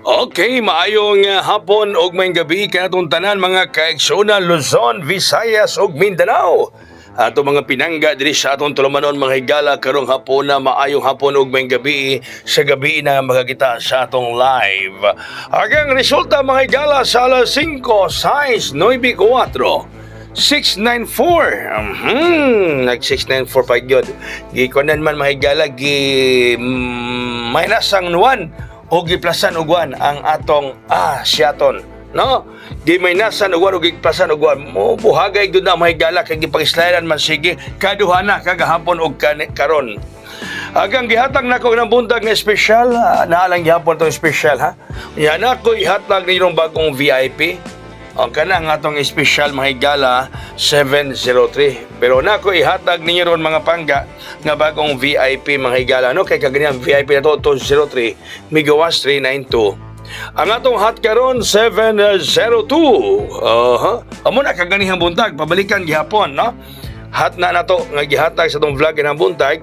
Okay, maayong hapon ug may gabi kanatong tanan mga kaigsunan Luzon, Visayas ug Mindanao. Ato mga pinangga diri sa atong tulumanon mga higala karong hapon na maayong hapon ug may gabi sa gabi na magakita sa atong live. Agang resulta mga higala sa alas 5, 6, 9, 4. 694. Nag-694 pa yun. Gikonan man mahigala minus ang 1 o giplasan og 1 ang atong siyaton. No? Giminasan og 1 o giplasan og 1. Mo buhagay gud na mahigala kay gipang-slidean man sige kaduhana kagahapon og karon. Agang gihatag nako ng buntag nga espesyal, naalang gihapon tong espesyal ha. Yan ako ihatag nirong bagong VIP. Ang kanang atong espesyal mahigala 703. Pero nako ihatag ninyo ron mga pangga nga bagong VIP mahigala no kay kaganyan VIP na to 203 megawas 392. Ang atong hot karon 702. Amo na kaganihang buntag pabalikan gihapon no. Hot na nato nga gihatag sa tong vlog ng buntag.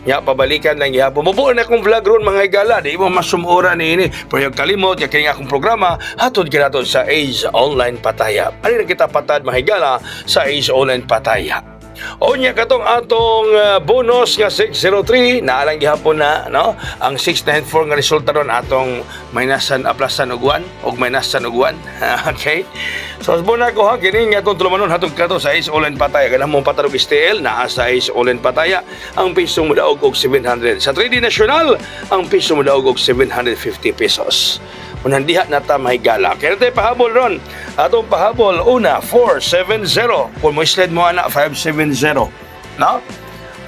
Ya, pabalikan lang gihapon. Mabuo na akong vlog ron mga higala. Di mo masumura ni ini. Pero yung kalimot, yung kanya akong programa, hatod ka nato sa Ace Online Pataya. Ano na kita patad mga higala sa Ace Online Pataya? O niya katong atong bonus nga 603 naalang gihapon na no ang 694 nga resulta ron atong minasan aplasan og 1 og minasan og 1. Okay, so muna ko ha kini nga atong tulumanon hatong kato sa Ace Online Pataya kanang mong patarog STL naa sa Ace Online Pataya ang piso mo daog og 700 sa 3D National ang piso mo daog og 750 pesos. Unandiha na ta mahigala. Kaya tayo pahabol ron. Atong pahabol, una, 470. Kung mo slide mo ana, 570. No?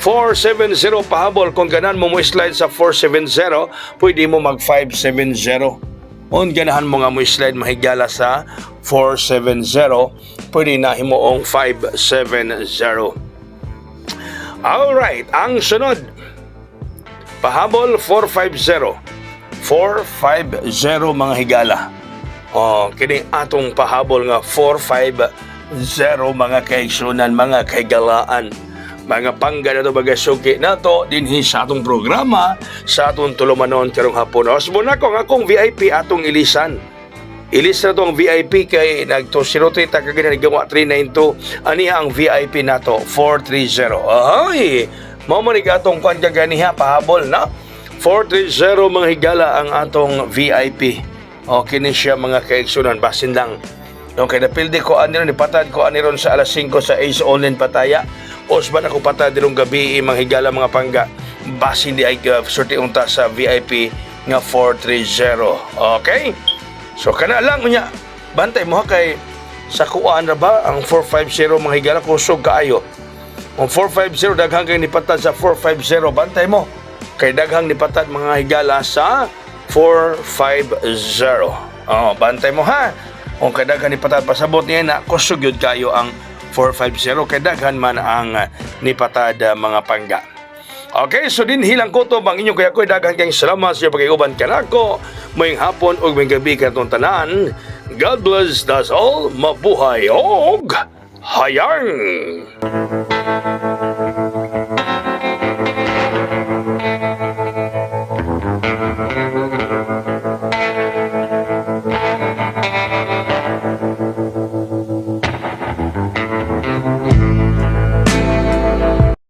470 pahabol. Kung ganan mo slide sa 470, pwede mo mag 570. Kung ganahan mo nga mo slide mahigala sa 470, pwede na himoong 570. Alright, ang sunod. Pahabol, 450. 450 mga higala. Kini atong pahabol nga 450 mga kaigsunan, mga kaigalaan, mga pangga na ito bagasuki na ito dinhi sa atong programa sa atong tulumanon karong hapon. Osmo na ko nga akong VIP atong ilisan. Ilis na itong VIP kay nagtosirote takagin na nagawa 392. Aniha ang VIP na to 430. Ahoy! Mamanig atong kwan kaganiha pahabol na 430 mga higala ang atong VIP. Kini siya mga kaigsunan basin lang. Yung kay napildi ko aniron ipatad ko aniron sa alas 5 sa Ace Online Pataya. Osban ako patad dirong gabi mga higala mga pangga. Basin di ay sorti unta sa VIP nga 430. Okay? So kana lang unya. Bantay mo kay sa kuan ra ba ang 450 mga higala kusog kaayo. Ang 450 daghang kay nipatad sa 450 bantay mo. Kay daghang nipatad mga higala sa 450. Bantay mo ha. Kung kay daghang nipatad pasabot niya na kusog yun kayo ang 450 kay daghan man ang nipatad mga pangga. Okay, so din hilang ko to bang inyong kaya ko'y daghang kayong salamat sa pag-iuban kanako. Maying hapon o maying gabi kanitong tanan. God bless us all. Mabuhay og hayang!